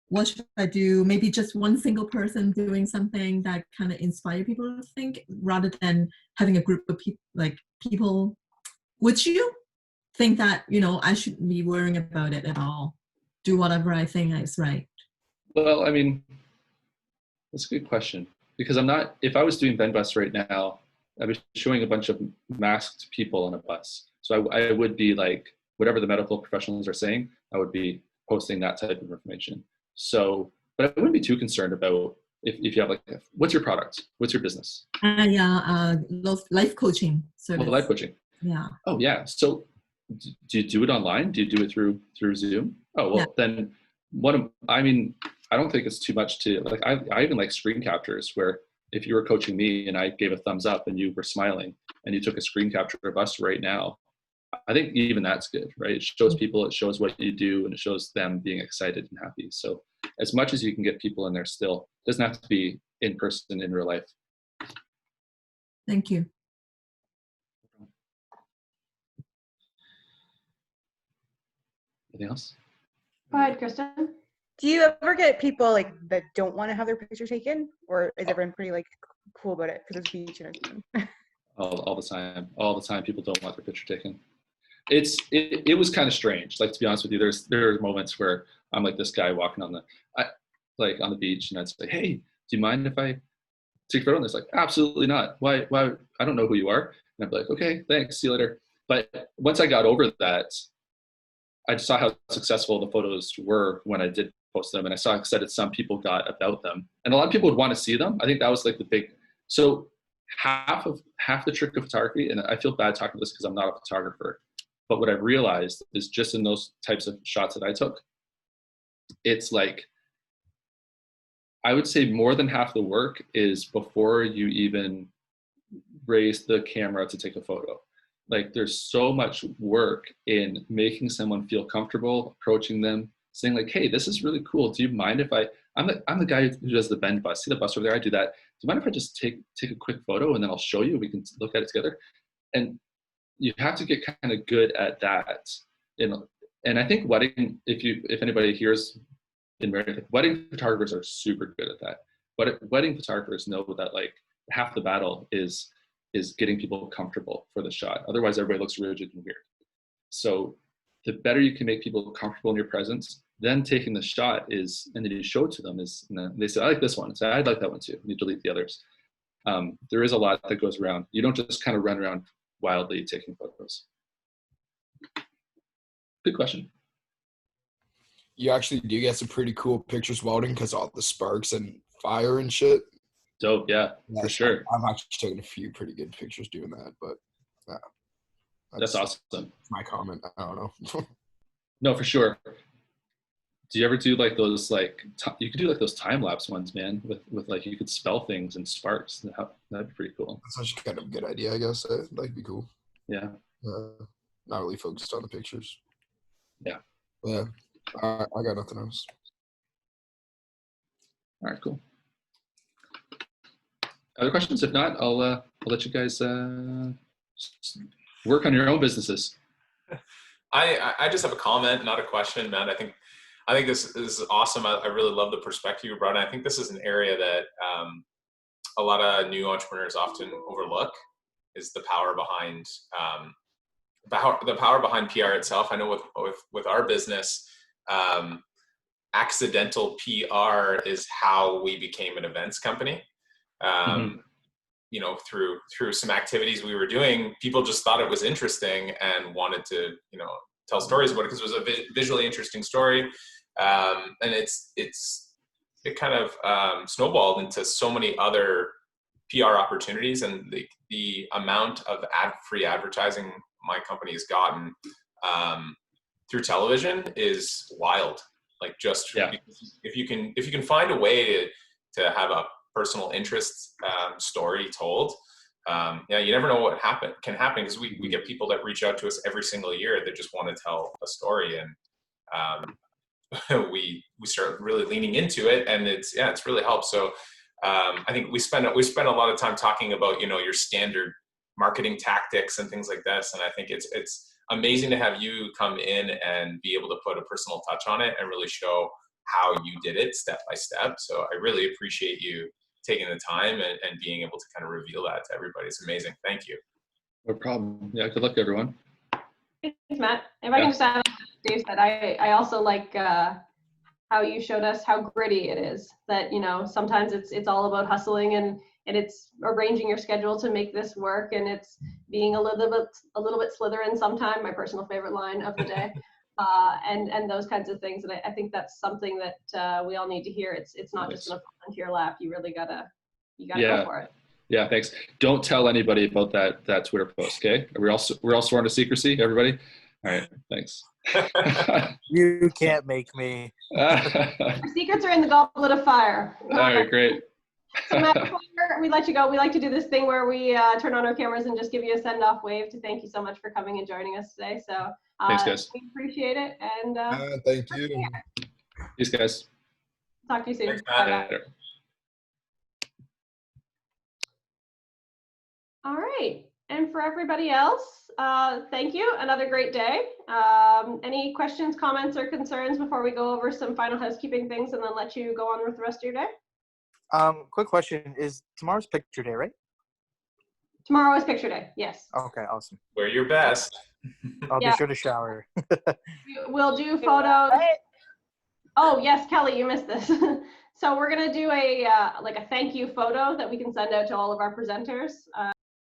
what should I do? Maybe just one single person doing something that kind of inspire people to think, rather than having a group of people. Would you think that, I shouldn't be worrying about it at all? Do whatever I think is right? Well, I mean, that's a good question, because if I was doing VenBus right now, I'd be showing a bunch of masked people on a bus. So I would be like, whatever the medical professionals are saying, I would be posting that type of information. So, but I wouldn't be too concerned about if you have like, what's your product? What's your business? Life coaching service. Oh, life coaching. Yeah. Oh, yeah. So do you do it online? Do you do it through Zoom? Oh, well, then I don't think it's too much to, like, I even like screen captures where if you were coaching me and I gave a thumbs up and you were smiling and you took a screen capture of us right now, I think even that's good, right? It shows people, it shows what you do, and it shows them being excited and happy. So as much as you can get people in there still, it doesn't have to be in person in real life. Thank you. Anything else? Go ahead, Kristen. Do you ever get people like that don't want to have their picture taken, or is everyone pretty like cool about it because it's beach and everything? All the time, people don't want their picture taken. It was kind of strange. Like, to be honest with you, there are moments where I'm like this guy walking on the beach, and I'd say, "Hey, do you mind if I take a photo?" And it's like, "Absolutely not. Why? I don't know who you are." And I'd be like, "Okay, thanks. See you later." But once I got over that, I saw how successful the photos were when I did post them, and I saw how excited some people got about them, and a lot of people would want to see them. I think that was like the big. So half the trick of photography, and I feel bad talking about this because I'm not a photographer, but what I've realized is just in those types of shots that I took, it's like, I would say more than half the work is before you even raise the camera to take a photo. Like, there's so much work in making someone feel comfortable, approaching them, saying like, "Hey, this is really cool. Do you mind if I'm the guy who does the bend bus. See the bus over there? I do that. Do you mind if I just take a quick photo and then I'll show you? We can look at it together." And you have to get kind of good at that. And I think if anybody hears in marriage, wedding photographers are super good at that. But wedding photographers know that like half the battle is getting people comfortable for the shot. Otherwise, everybody looks rigid and weird. So the better you can make people comfortable in your presence, then taking the shot and then you show it to them they say, I like this one. So I'd like that one too. You delete the others. There is a lot that goes around. You don't just kind of run around wildly taking photos. Good question. You actually do get some pretty cool pictures welding because all the sparks and fire and shit. Dope, yeah, for sure. I've actually taken a few pretty good pictures doing that, but yeah. That's awesome. My comment. I don't know. No, for sure. Do you ever do like those you could do like those time lapse ones, man, with like you could spell things and sparks. That'd be pretty cool. That's actually kind of a good idea, I guess. That'd be cool. Yeah. Not really focused on the pictures. Yeah. Yeah. I got nothing else. All right, cool. Other questions? If not, I'll let you guys work on your own businesses. I just have a comment, not a question, Matt. I think this is awesome. I really love the perspective you brought in. I think this is an area that a lot of new entrepreneurs often overlook, is the power behind the power behind PR itself. I know with our business, accidental PR is how we became an events company. You know, through some activities we were doing, people just thought it was interesting and wanted to, you know, tell stories about it because it was a visually interesting story. And it kind of snowballed into so many other PR opportunities, and the amount of free advertising my company has gotten through television is wild. Like if you can find a way to have a personal interest story told, you never know what can happen because we get people that reach out to us every single year that just want to tell a story, and we start really leaning into it, and it's really helped. So I think we spend a lot of time talking about, you know, your standard marketing tactics and things like this, and I think it's amazing to have you come in and be able to put a personal touch on it and really show how you did it step by step. So I really appreciate you taking the time and being able to kind of reveal that to everybody. It's amazing. Thank you. No problem. Yeah, good luck, everyone. Thanks, Matt. If I can just add on to what Dave said, I also like how you showed us how gritty it is. That, you know, sometimes it's all about hustling and it's arranging your schedule to make this work, and it's being a little bit Slytherin sometime, my personal favorite line of the day, and those kinds of things. And I think that's something that we all need to hear. It's not just gonna fall into your lap. You really gotta go for it. Yeah, thanks. Don't tell anybody about that Twitter post, okay? We're all sworn to secrecy, everybody. All right, thanks. You can't make me. Our secrets are in the goblet of fire. All right, great. So Matt, before we let you go, we like to do this thing where we turn on our cameras and just give you a send-off wave to thank you so much for coming and joining us today. So thanks, guys. We appreciate it, and thank you. Peace, guys. Talk to you soon. Thanks, Matt. Bye. All right, and for everybody else, thank you. Another great day. Any questions, comments, or concerns before we go over some final housekeeping things and then let you go on with the rest of your day? Quick question. Is tomorrow's picture day, right? Tomorrow is picture day, yes. Okay, awesome. Wear your best. I'll be sure to shower. We'll do photos. Oh, yes, Kelly, you missed this. So we're gonna do a thank you photo that we can send out to all of our presenters.